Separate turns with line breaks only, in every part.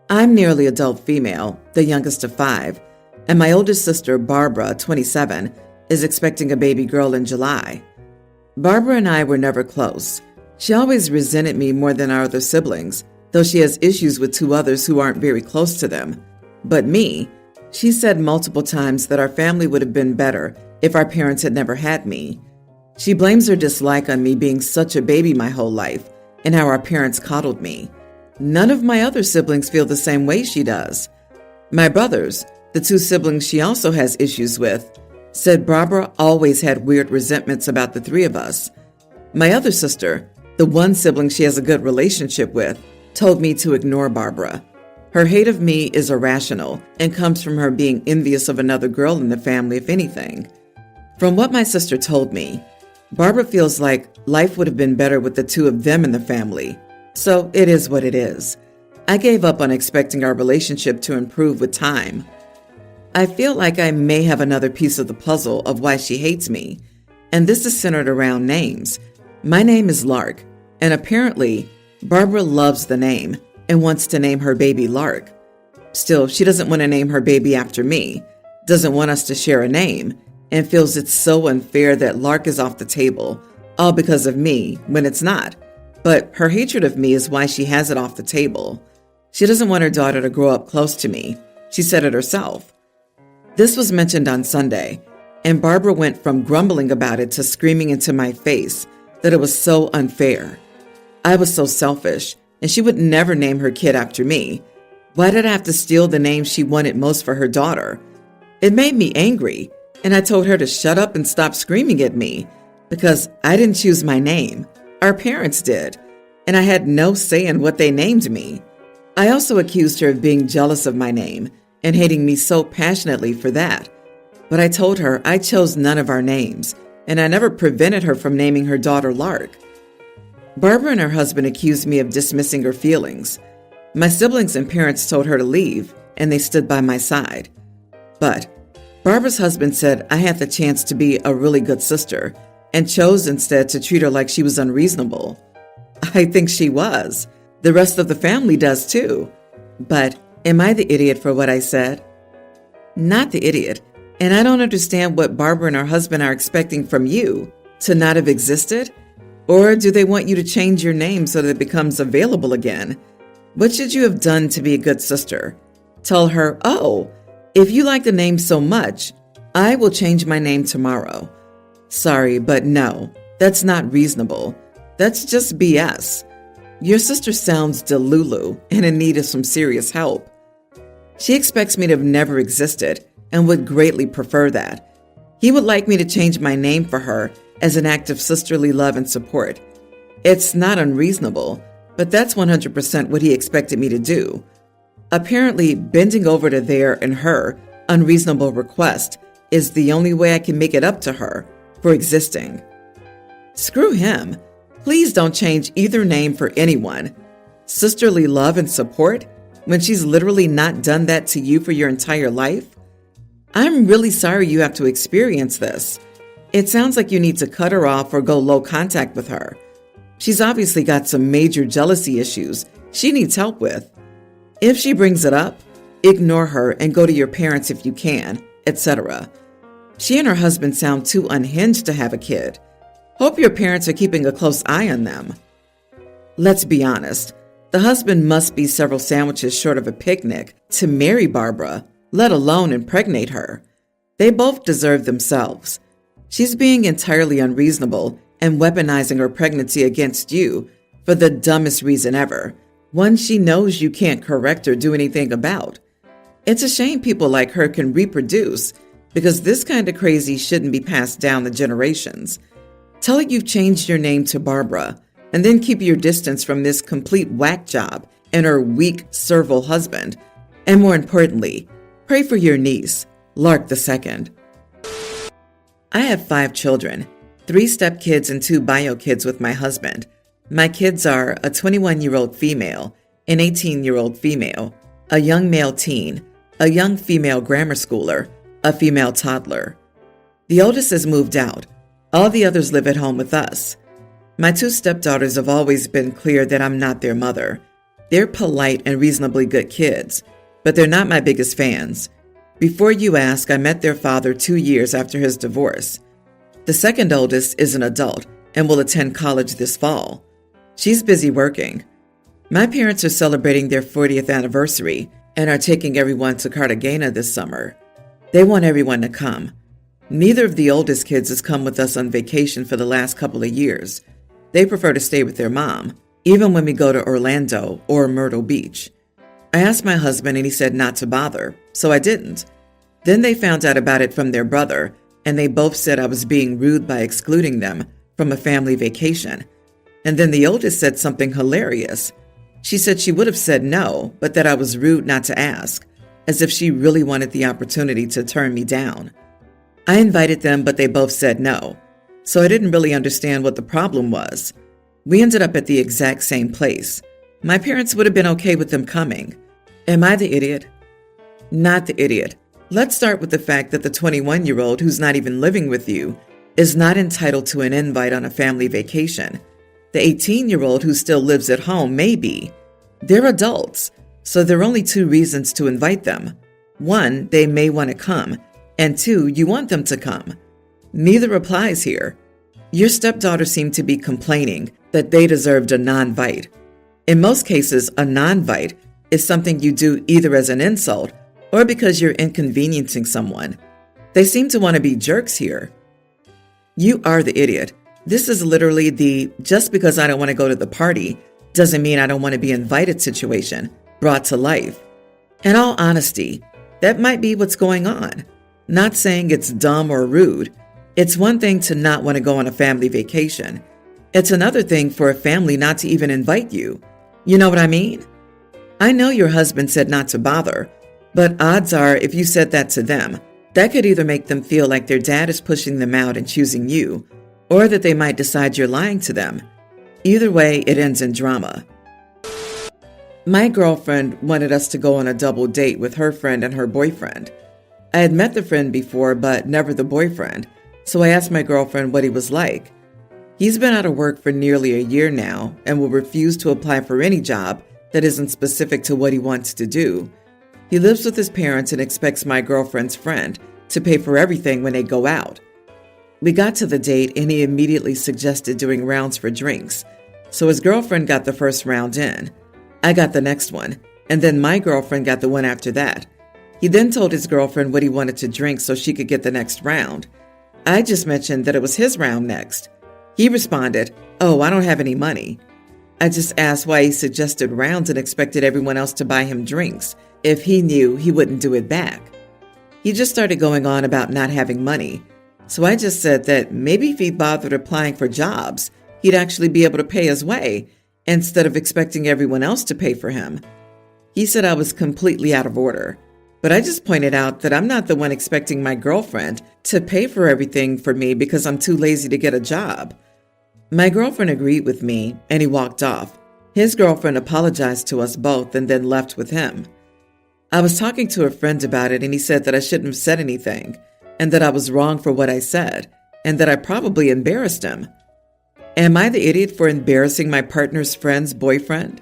I'm nearly adult female, the youngest of five, and my oldest sister, Barbara, 27, is expecting a baby girl in July. Barbara and I were never close. She always resented me more than our other siblings, though she has issues with two others who aren't very close to them. But me, she said multiple times that our family would have been better if our parents had never had me. She blames her dislike on me being such a baby my whole life and how our parents coddled me. None of my other siblings feel the same way she does. My brothers, the two siblings she also has issues with, said Barbara always had weird resentments about the three of us. My other sister, the one sibling she has a good relationship with, told me to ignore Barbara. Her hate of me is irrational and comes from her being envious of another girl in the family, if anything. From what my sister told me, Barbara feels like life would have been better with the two of them in the family. So it is what it is. I gave up on expecting our relationship to improve with time. I feel like I may have another piece of the puzzle of why she hates me, and this is centered around names. My name is Lark, and apparently Barbara loves the name and wants to name her baby Lark. Still, she doesn't want to name her baby after me, doesn't want us to share a name, and feels it's so unfair that Lark is off the table, all because of me, when it's not. But her hatred of me is why she has it off the table. She doesn't want her daughter to grow up close to me. She said it herself. This was mentioned on Sunday, and Barbara went from grumbling about it to screaming into my face that it was so unfair. I was so selfish, and she would never name her kid after me. Why did I have to steal the name she wanted most for her daughter? It made me angry, and I told her to shut up and stop screaming at me, because I didn't choose my name. Our parents did, and I had no say in what they named me. I also accused her of being jealous of my name and hating me so passionately for that. But I told her I chose none of our names, and I never prevented her from naming her daughter Lark. Barbara and her husband accused me of dismissing her feelings. My siblings and parents told her to leave, and they stood by my side. But Barbara's husband said I had the chance to be a really good sister and chose instead to treat her like she was unreasonable. I think she was. The rest of the family does too. But am I the idiot for what I said? Not the idiot. And I don't understand what Barbara and her husband are expecting from you, to not have existed? Or do they want you to change your name so that it becomes available again? What should you have done to be a good sister? Tell her, oh, if you like the name so much, I will change my name tomorrow. Sorry, but no, that's not reasonable. That's just BS. Your sister sounds delulu and in need of some serious help. She expects me to have never existed and would greatly prefer that. He would like me to change my name for her as an act of sisterly love and support. It's not unreasonable, but that's 100% what he expected me to do. Apparently, bending over to their and her unreasonable request is the only way I can make it up to her for existing. Screw him. Please don't change either name for anyone. Sisterly love and support when she's literally not done that to you for your entire life? I'm really sorry you have to experience this. It sounds like you need to cut her off or go low contact with her. She's obviously got some major jealousy issues she needs help with. If she brings it up, ignore her and go to your parents if you can, etc. She and her husband sound too unhinged to have a kid. Hope your parents are keeping a close eye on them. Let's be honest, the husband must be several sandwiches short of a picnic to marry Barbara, let alone impregnate her. They both deserve themselves. She's being entirely unreasonable and weaponizing her pregnancy against you for the dumbest reason ever, one she knows you can't correct or do anything about. It's a shame people like her can reproduce, because this kind of crazy shouldn't be passed down the generations. Tell her you've changed your name to Barbara, and then keep your distance from this complete whack job and her weak, servile husband. And more importantly, pray for your niece, Lark II. I have 5 children, 3 stepkids and 2 bio kids with my husband. My kids are a 21-year-old female, an 18-year-old female, a young male teen, a young female grammar schooler, a female toddler. The oldest has moved out. All the others live at home with us. My 2 stepdaughters have always been clear that I'm not their mother. They're polite and reasonably good kids, but they're not my biggest fans. Before you ask, I met their father 2 years after his divorce. The second oldest is an adult and will attend college this fall. She's busy working. My parents are celebrating their 40th anniversary and are taking everyone to Cartagena this summer. They want everyone to come. Neither of the oldest kids has come with us on vacation for the last couple of years. They prefer to stay with their mom, even when we go to Orlando or Myrtle Beach. I asked my husband and he said not to bother, so I didn't. Then they found out about it from their brother, and they both said I was being rude by excluding them from a family vacation. And then the oldest said something hilarious. She said she would have said no, but that I was rude not to ask, as if she really wanted the opportunity to turn me down. I invited them, but they both said no, so I didn't really understand what the problem was. We ended up at the exact same place. My parents would have been okay with them coming. Am I the idiot? Not the idiot. Let's start with the fact that the 21-year-old who's not even living with you is not entitled to an invite on a family vacation. The 18-year-old who still lives at home may be. They're adults, so there are only 2 reasons to invite them. 1, they may want to come, and 2, you want them to come. Neither applies here. Your stepdaughter seemed to be complaining that they deserved a non-vite. In most cases, a non-vite is something you do either as an insult or because you're inconveniencing someone. They seem to want to be jerks here. You are the idiot. This is literally the just because I don't want to go to the party doesn't mean I don't want to be invited situation brought to life. In all honesty, that might be what's going on. Not saying it's dumb or rude. It's one thing to not want to go on a family vacation. It's another thing for a family not to even invite you. You know what I mean? I know your husband said not to bother, but odds are if you said that to them, that could either make them feel like their dad is pushing them out and choosing you, or that they might decide you're lying to them. Either way, it ends in drama. My girlfriend wanted us to go on a double date with her friend and her boyfriend. I had met the friend before, but never the boyfriend, so I asked my girlfriend what he was like. He's been out of work for nearly a year now and will refuse to apply for any job that isn't specific to what he wants to do. He lives with his parents and expects my girlfriend's friend to pay for everything when they go out. We got to the date and he immediately suggested doing rounds for drinks. So his girlfriend got the first round in. I got the next one, and then my girlfriend got the one after that. He then told his girlfriend what he wanted to drink so she could get the next round. I just mentioned that it was his round next. He responded, "Oh, I don't have any money." I just asked why he suggested rounds and expected everyone else to buy him drinks if he knew he wouldn't do it back. He just started going on about not having money. So I just said that maybe if he bothered applying for jobs, he'd actually be able to pay his way instead of expecting everyone else to pay for him. He said I was completely out of order, but I just pointed out that I'm not the one expecting my girlfriend to pay for everything for me because I'm too lazy to get a job. My girlfriend agreed with me and he walked off. His girlfriend apologized to us both and then left with him. I was talking to a friend about it and he said that I shouldn't have said anything and that I was wrong for what I said and that I probably embarrassed him. Am I the idiot for embarrassing my partner's friend's boyfriend?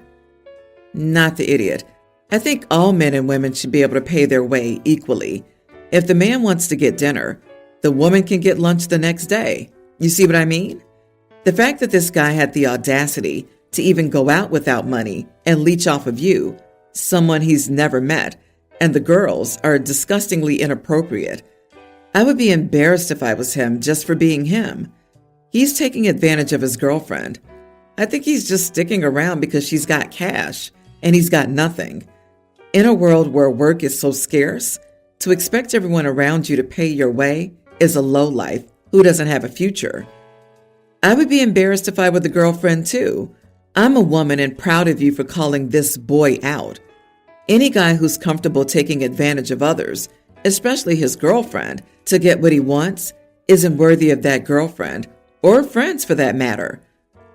Not the idiot. I think all men and women should be able to pay their way equally. If the man wants to get dinner, the woman can get lunch the next day. You see what I mean? The fact that this guy had the audacity to even go out without money and leech off of you, someone he's never met, and the girls are disgustingly inappropriate. I would be embarrassed if I was him just for being him. He's taking advantage of his girlfriend. I think he's just sticking around because she's got cash and he's got nothing. In a world where work is so scarce, to expect everyone around you to pay your way is a lowlife who doesn't have a future. I would be embarrassed if I were the girlfriend too. I'm a woman and proud of you for calling this boy out. Any guy who's comfortable taking advantage of others, especially his girlfriend, to get what he wants, isn't worthy of that girlfriend, or friends for that matter.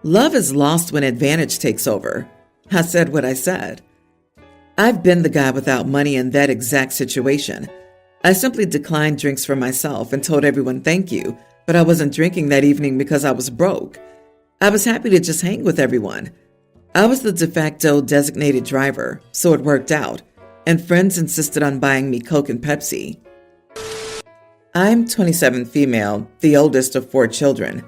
Love is lost when advantage takes over. I said what I said. I've been the guy without money in that exact situation. I simply declined drinks for myself and told everyone thank you, but I wasn't drinking that evening because I was broke. I was happy to just hang with everyone. I was the de facto designated driver, so it worked out, and friends insisted on buying me Coke and Pepsi. I'm 27 female, the oldest of 4 children.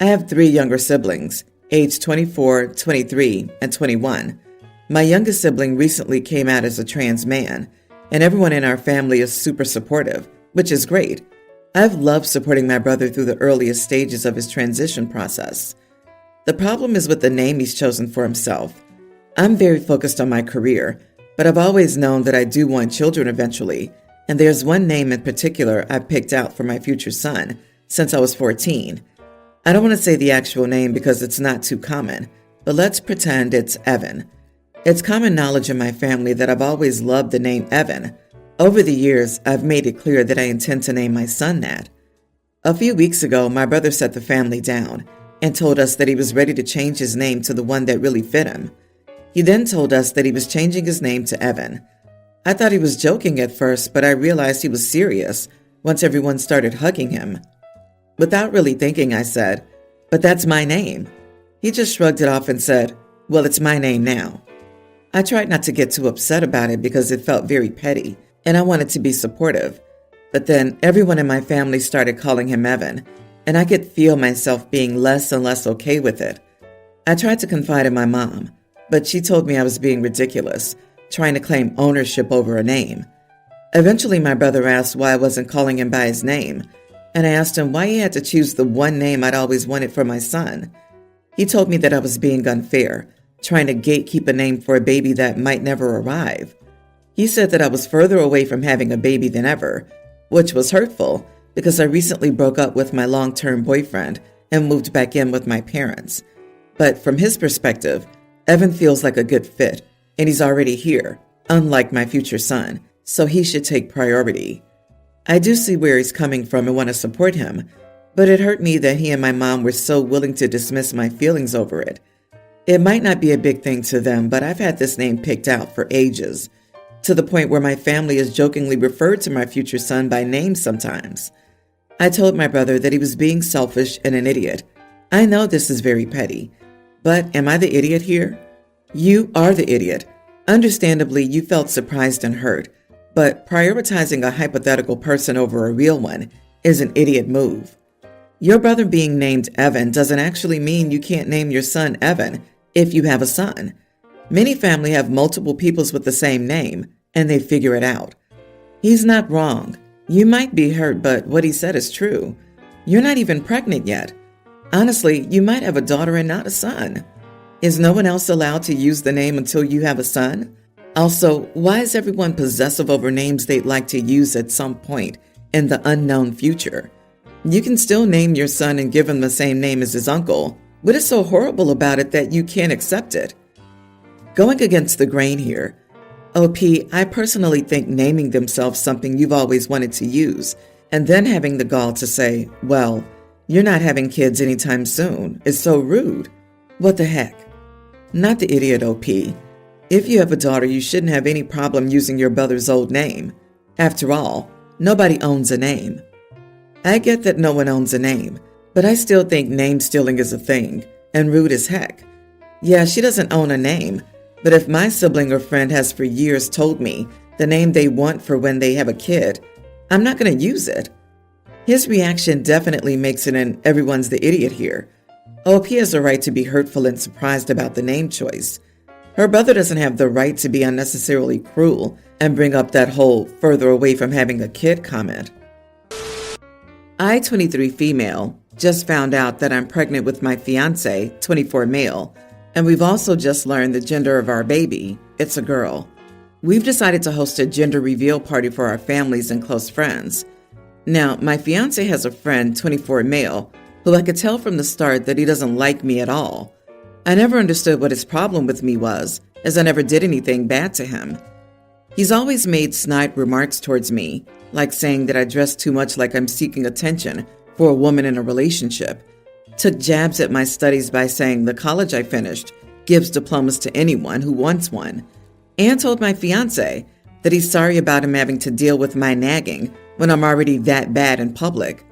I have 3 younger siblings, aged 24, 23, and 21. My youngest sibling recently came out as a trans man, and everyone in our family is super supportive, which is great. I've loved supporting my brother through the earliest stages of his transition process. The problem is with the name he's chosen for himself. I'm very focused on my career, but I've always known that I do want children eventually, and there's one name in particular I picked out for my future son since I was 14. I don't want to say the actual name because it's not too common, but let's pretend it's Evan. It's common knowledge in my family that I've always loved the name Evan. Over the years, I've made it clear that I intend to name my son that. A few weeks ago, my brother sat the family down and told us that he was ready to change his name to the one that really fit him. He then told us that he was changing his name to Evan. I thought he was joking at first, but I realized he was serious once everyone started hugging him. Without really thinking, I said, "But that's my name." He just shrugged it off and said, "Well, it's my name now." I tried not to get too upset about it because it felt very petty, and I wanted to be supportive. But then everyone in my family started calling him Evan, and I could feel myself being less and less okay with it. I tried to confide in my mom, but she told me I was being ridiculous, trying to claim ownership over a name. Eventually, my brother asked why I wasn't calling him by his name, and I asked him why he had to choose the one name I'd always wanted for my son. He told me that I was being unfair, trying to gatekeep a name for a baby that might never arrive. He said that I was further away from having a baby than ever, which was hurtful because I recently broke up with my long-term boyfriend and moved back in with my parents. But from his perspective, Evan feels like a good fit, and he's already here, unlike my future son, so he should take priority. I do see where he's coming from and want to support him, but it hurt me that he and my mom were so willing to dismiss my feelings over it. It might not be a big thing to them, but I've had this name picked out for ages, to the point where my family has jokingly referred to my future son by name sometimes. I told my brother that he was being selfish and an idiot. I know this is very petty, but am I the idiot here? You are the idiot. Understandably, you felt surprised and hurt, but prioritizing a hypothetical person over a real one is an idiot move. Your brother being named Evan doesn't actually mean you can't name your son Evan if you have a son. Many families have multiple peoples with the same name, and they figure it out. He's not wrong. You might be hurt, but what he said is true. You're not even pregnant yet. Honestly, you might have a daughter and not a son. Is no one else allowed to use the name until you have a son? Also, why is everyone possessive over names they'd like to use at some point in the unknown future? You can still name your son and give him the same name as his uncle. What is so horrible about it that you can't accept it? Going against the grain here, OP, I personally think naming themselves something you've always wanted to use and then having the gall to say, well, you're not having kids anytime soon is so rude. What the heck? Not the idiot, OP. If you have a daughter, you shouldn't have any problem using your brother's old name. After all, nobody owns a name. I get that no one owns a name, but I still think name stealing is a thing, and rude as heck. Yeah, she doesn't own a name, but if my sibling or friend has for years told me the name they want for when they have a kid, I'm not going to use it. His reaction definitely makes it an everyone's the idiot here. OP has a right to be hurtful and surprised about the name choice. Her brother doesn't have the right to be unnecessarily cruel and bring up that whole further away from having a kid comment. I, 23 female, just found out that I'm pregnant with my fiance, 24 male, and we've also just learned the gender of our baby. It's a girl. We've decided to host a gender reveal party for our families and close friends. Now, my fiance has a friend, 24 male, who I could tell from the start that he doesn't like me at all. I never understood what his problem with me was, as I never did anything bad to him. He's always made snide remarks towards me, like saying that I dress too much like I'm seeking attention for a woman in a relationship. Took jabs at my studies by saying the college I finished gives diplomas to anyone who wants one. And told my fiance that he's sorry about him having to deal with my nagging when I'm already that bad in public.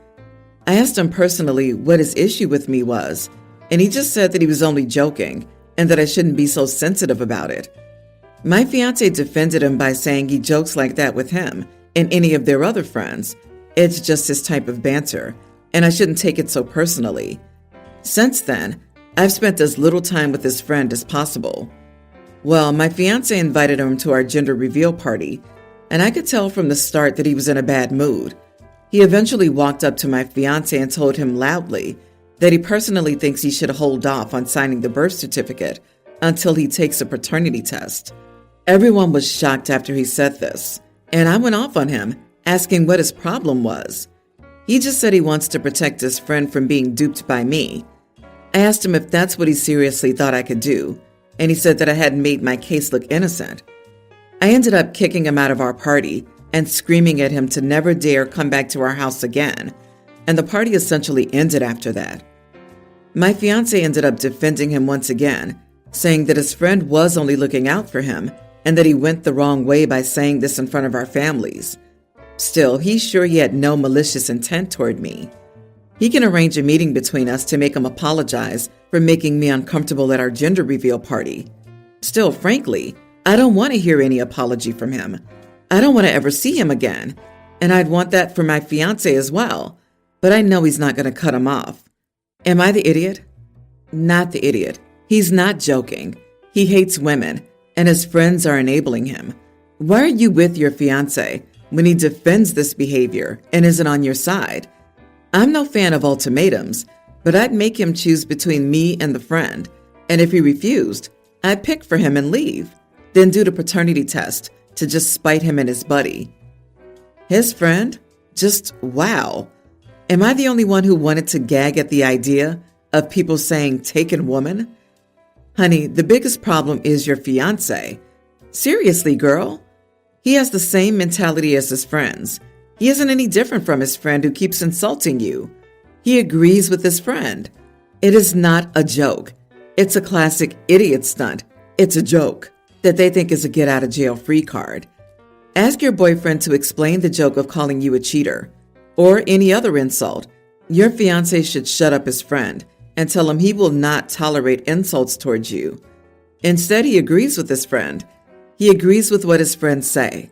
I asked him personally what his issue with me was, and he just said that he was only joking and that I shouldn't be so sensitive about it. My fiance defended him by saying he jokes like that with him and any of their other friends. It's just his type of banter, and I shouldn't take it so personally. Since then, I've spent as little time with his friend as possible. Well, my fiance invited him to our gender reveal party, and I could tell from the start that he was in a bad mood. He eventually walked up to my fiance and told him loudly that he personally thinks he should hold off on signing the birth certificate until he takes a paternity test. Everyone was shocked after he said this, and I went off on him, asking what his problem was. He just said he wants to protect his friend from being duped by me. I asked him if that's what he seriously thought I could do, and he said that I hadn't made my case look innocent. I ended up kicking him out of our party and screaming at him to never dare come back to our house again, and the party essentially ended after that. My fiance ended up defending him once again, saying that his friend was only looking out for him and that he went the wrong way by saying this in front of our families. Still, he's sure he had no malicious intent toward me. He can arrange a meeting between us to make him apologize for making me uncomfortable at our gender reveal party. Still, frankly, I don't want to hear any apology from him. I don't want to ever see him again, and I'd want that for my fiance as well, but I know he's not going to cut him off. Am I the idiot? Not the idiot. He's not joking. He hates women, and his friends are enabling him. Why are you with your fiance when he defends this behavior and isn't on your side? I'm no fan of ultimatums, but I'd make him choose between me and the friend, and if he refused, I'd pick for him and leave, then do the paternity test to just spite him and his buddy. His friend? Just wow. Am I the only one who wanted to gag at the idea of people saying taken woman? Honey, the biggest problem is your fiance. Seriously, girl. He has the same mentality as his friends. He isn't any different from his friend who keeps insulting you. He agrees with his friend. It is not a joke. It's a classic idiot stunt. It's a joke that they think is a get-out-of-jail-free card. Ask your boyfriend to explain the joke of calling you a cheater or any other insult. Your fiance should shut up his friend and tell him he will not tolerate insults towards you. Instead, he agrees with his friend. He agrees with what his friends say.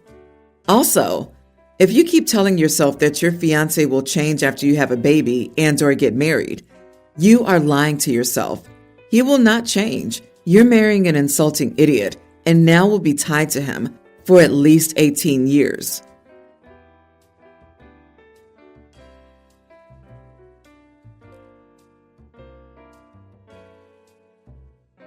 Also, if you keep telling yourself that your fiance will change after you have a baby and or get married, you are lying to yourself. He will not change. You're marrying an insulting idiot and now will be tied to him for at least 18 years.